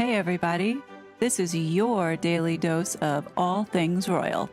Hey everybody, this is your daily dose of all things royal.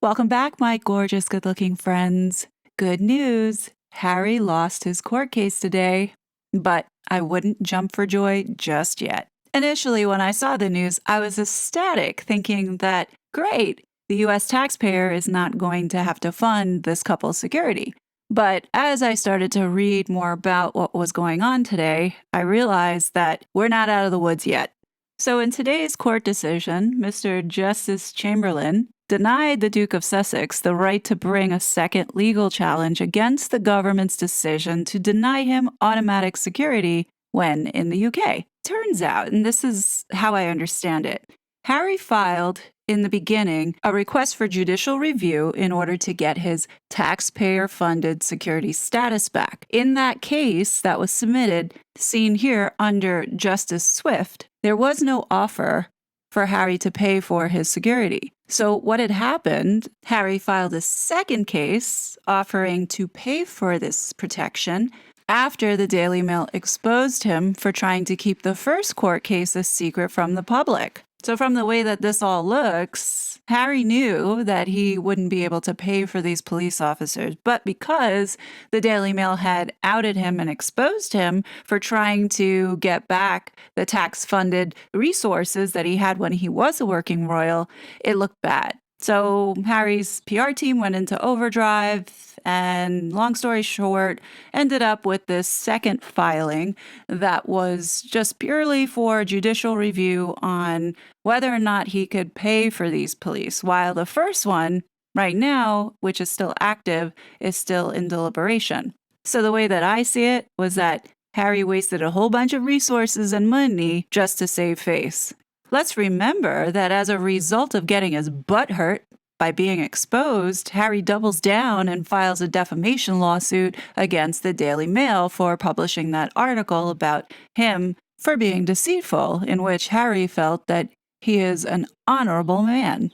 Welcome back, my gorgeous, good-looking friends. Good news, Harry lost his court case today, but I wouldn't jump for joy just yet. Initially, when I saw the news, I was ecstatic, thinking that, great, the US taxpayer is not going to have to fund this couple's security. But as I started to read more about what was going on today, I realized that we're not out of the woods yet. So in today's court decision, Mr. Justice Chamberlain denied the Duke of Sussex the right to bring a second legal challenge against the government's decision to deny him automatic security when in the UK. Turns out, and this is how I understand it, Harry filed in the beginning a request for judicial review in order to get his taxpayer-funded security status back. In that case that was submitted, seen here under Justice Swift, there was no offer for Harry to pay for his security. So what had happened, Harry filed a second case offering to pay for this protection after the Daily Mail exposed him for trying to keep the first court case a secret from the public. So from the way that this all looks, Harry knew that he wouldn't be able to pay for these police officers, but because the Daily Mail had outed him and exposed him for trying to get back the tax-funded resources that he had when he was a working royal, it looked bad. So Harry's PR team went into overdrive and, long story short, ended up with this second filing that was just purely for judicial review on whether or not he could pay for these police, while the first one, right now, which is still active, is still in deliberation. So the way that I see it was that Harry wasted a whole bunch of resources and money just to save face. Let's remember that as a result of getting his butt hurt by being exposed, Harry doubles down and files a defamation lawsuit against the Daily Mail for publishing that article about him for being deceitful, in which Harry felt that he is an honorable man.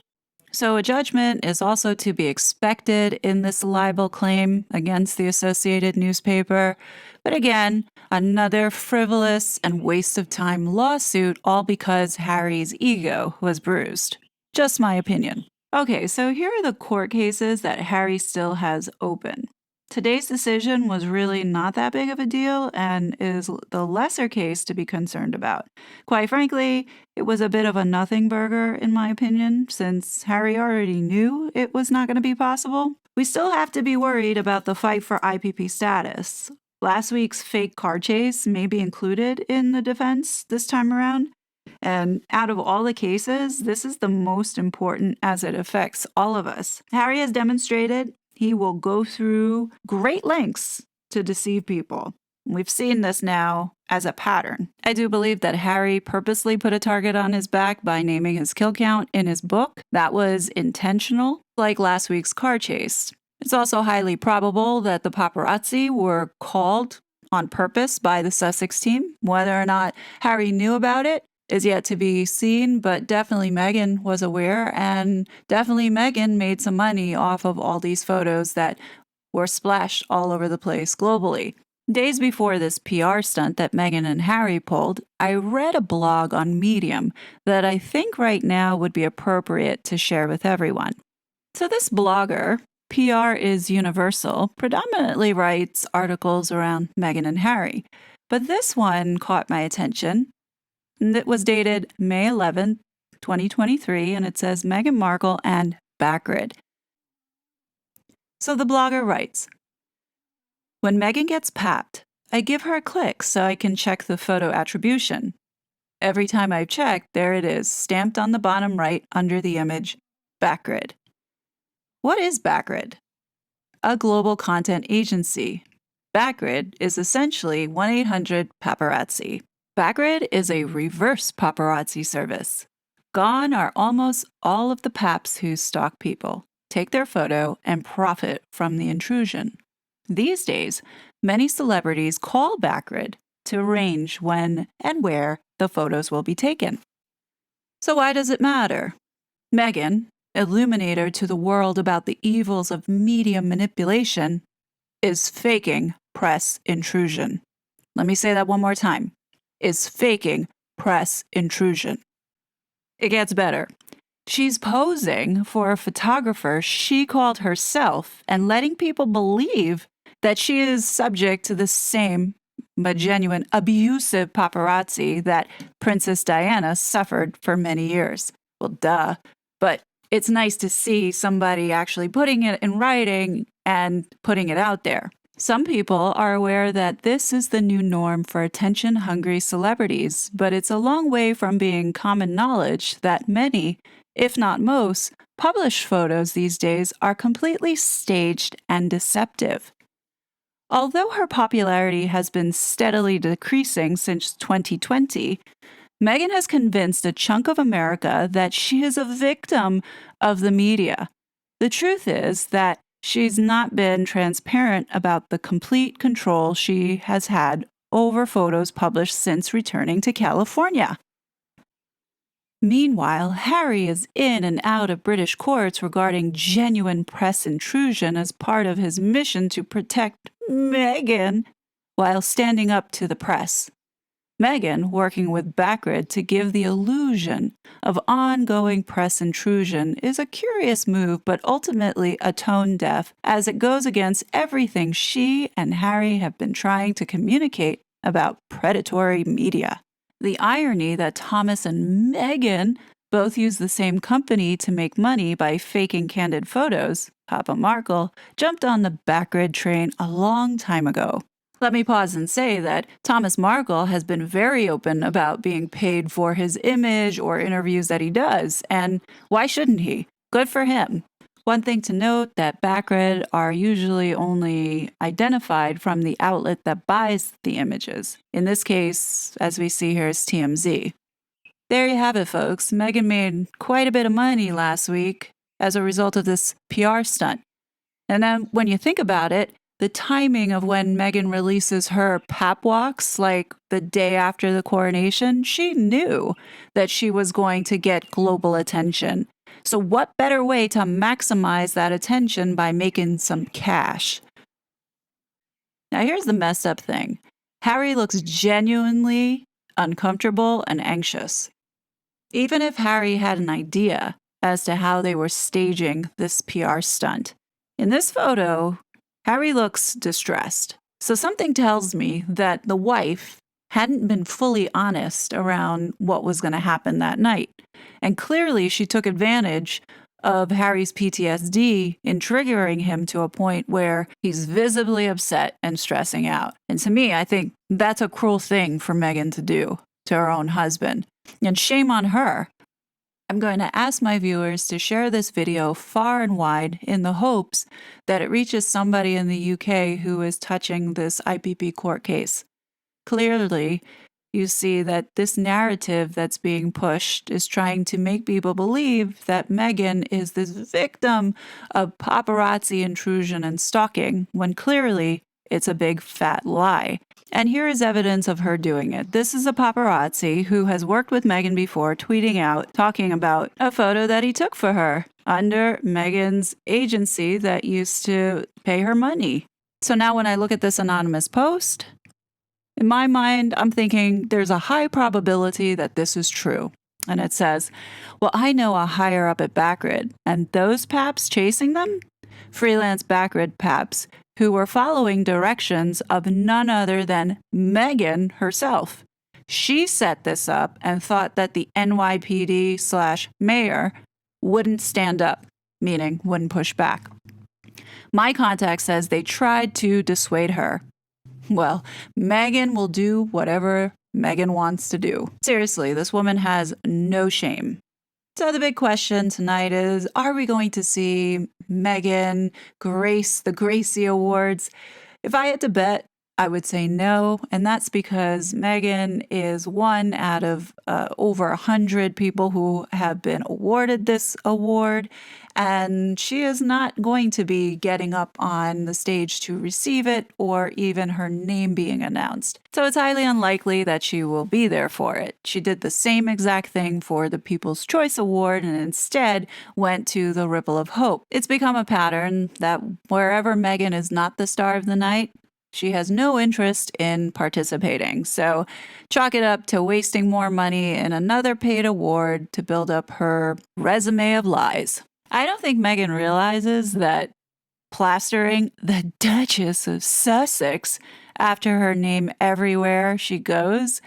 So a judgment is also to be expected in this libel claim against the Associated newspaper. But again, another frivolous and waste of time lawsuit, all because Harry's ego was bruised. Just my opinion. Okay, so here are the court cases that Harry still has open. Today's decision was really not that big of a deal and is the lesser case to be concerned about. Quite frankly, it was a bit of a nothing burger, in my opinion, since Harry already knew it was not going to be possible. We still have to be worried about the fight for IPP status. Last week's fake car chase may be included in the defense this time around. And out of all the cases, this is the most important as it affects all of us. Harry has demonstrated he will go through great lengths to deceive people. We've seen this now as a pattern. I do believe that Harry purposely put a target on his back by naming his kill count in his book. That was intentional, like last week's car chase. It's also highly probable that the paparazzi were called on purpose by the Sussex team. Whether or not Harry knew about it is yet to be seen, but definitely Meghan was aware, and definitely Meghan made some money off of all these photos that were splashed all over the place globally. Days before this PR stunt that Meghan and Harry pulled, I read a blog on Medium that I think right now would be appropriate to share with everyone. So this blogger, PR is Universal, predominantly writes articles around Meghan and Harry, but this one caught my attention. It was dated May 11th, 2023, and it says Meghan Markle and Backrid. So the blogger writes, "When Meghan gets papped, I give her a click so I can check the photo attribution. Every time I've checked, there it is, stamped on the bottom right under the image, Backrid. What is Backrid? A global content agency. Backrid is essentially 1-800-paparazzi. Backrid is a reverse paparazzi service. Gone are almost all of the paps who stalk people, take their photo, and profit from the intrusion. These days, many celebrities call Backrid to arrange when and where the photos will be taken. So why does it matter? Meghan, illuminator to the world about the evils of media manipulation, is faking press intrusion. Let me say that one more time. Is faking press intrusion. It gets better. She's posing for a photographer she called herself and letting people believe that she is subject to the same but genuine abusive paparazzi that Princess Diana suffered for many years. Well, duh. But it's nice to see somebody actually putting it in writing and putting it out there. Some people are aware that this is the new norm for attention-hungry celebrities, but it's a long way from being common knowledge that many, if not most, published photos these days are completely staged and deceptive. Although her popularity has been steadily decreasing since 2020, Meghan has convinced a chunk of America that she is a victim of the media. The truth is that she's not been transparent about the complete control she has had over photos published since returning to California. Meanwhile, Harry is in and out of British courts regarding genuine press intrusion as part of his mission to protect Meghan while standing up to the press. Meghan working with Backrid to give the illusion of ongoing press intrusion is a curious move, but ultimately a tone deaf, as it goes against everything she and Harry have been trying to communicate about predatory media. The irony that Thomas and Meghan both use the same company to make money by faking candid photos, Papa Markle jumped on the Backrid train a long time ago. Let me pause and say that Thomas Markle has been very open about being paid for his image or interviews that he does, and why shouldn't he? Good for him. One thing to note that Backrid are usually only identified from the outlet that buys the images. In this case, as we see here, is TMZ. There you have it, folks. Meghan made quite a bit of money last week as a result of this PR stunt. And then when you think about it, the timing of when Meghan releases her pap walks, like the day after the coronation, she knew that she was going to get global attention. So what better way to maximize that attention by making some cash? Now here's the messed up thing. Harry looks genuinely uncomfortable and anxious. Even if Harry had an idea as to how they were staging this PR stunt. In this photo, Harry looks distressed. So something tells me that the wife hadn't been fully honest around what was going to happen that night. And clearly she took advantage of Harry's PTSD in triggering him to a point where he's visibly upset and stressing out. And to me, I think that's a cruel thing for Meghan to do to her own husband. And shame on her. I'm going to ask my viewers to share this video far and wide in the hopes that it reaches somebody in the UK who is touching this IPP court case. Clearly, you see that this narrative that's being pushed is trying to make people believe that Meghan is this victim of paparazzi intrusion and stalking, when clearly it's a big fat lie. And here is evidence of her doing it. This is a paparazzi who has worked with Meghan before, tweeting out, talking about a photo that he took for her under Meghan's agency that used to pay her money. So now when I look at this anonymous post, in my mind, I'm thinking there's a high probability that this is true. And it says, well, I know a higher up at Backrid, and those paps chasing them? Freelance Backrid paps who were following directions of none other than Meghan herself. She set this up and thought that the NYPD/mayor wouldn't stand up, meaning wouldn't push back. My contact says they tried to dissuade her. Well, Meghan will do whatever Meghan wants to do. Seriously, this woman has no shame. So the big question tonight is, are we going to see Meghan grace the Gracie Awards? If I had to bet, I would say no, and that's because Meghan is one out of over 100 people who have been awarded this award, and she is not going to be getting up on the stage to receive it or even her name being announced. So it's highly unlikely that she will be there for it. She did the same exact thing for the People's Choice Award and instead went to the Ripple of Hope. It's become a pattern that wherever Meghan is not the star of the night, she has no interest in participating. So chalk it up to wasting more money in another paid award to build up her resume of lies. I don't think Meghan realizes that plastering the Duchess of Sussex after her name everywhere she goes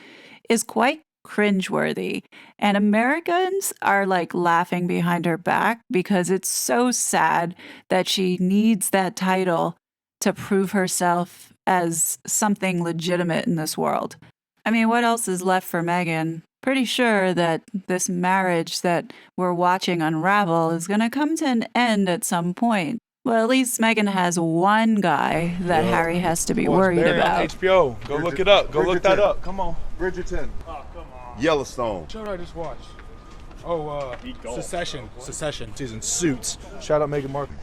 is quite cringeworthy. And Americans are like laughing behind her back because it's so sad that she needs that title to prove herself as something legitimate in this world. I mean, what else is left for Meghan? Pretty sure that this marriage that we're watching unravel is going to come to an end at some point. Well, at least Meghan has one guy that Harry has to be worried about. On HBO. Go look it up. Go look that up. Come on. Bridgerton. Oh, come on. Yellowstone. Show what I just watched. Oh, Secession. She's in Suits. Shout out Meghan Markle.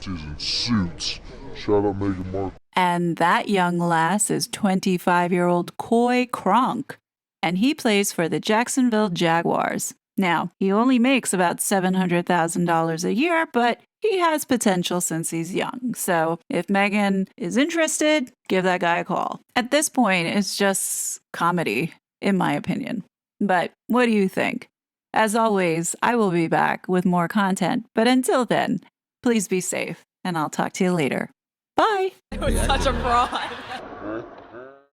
And that young lass is 25-year-old Coy Cronk, and he plays for the Jacksonville Jaguars. Now, he only makes about $700,000 a year, but he has potential since he's young. So if Meghan is interested, give that guy a call. At this point, it's just comedy, in my opinion. But what do you think? As always, I will be back with more content. But until then, please be safe, and I'll talk to you later. Bye. It was such a fraud.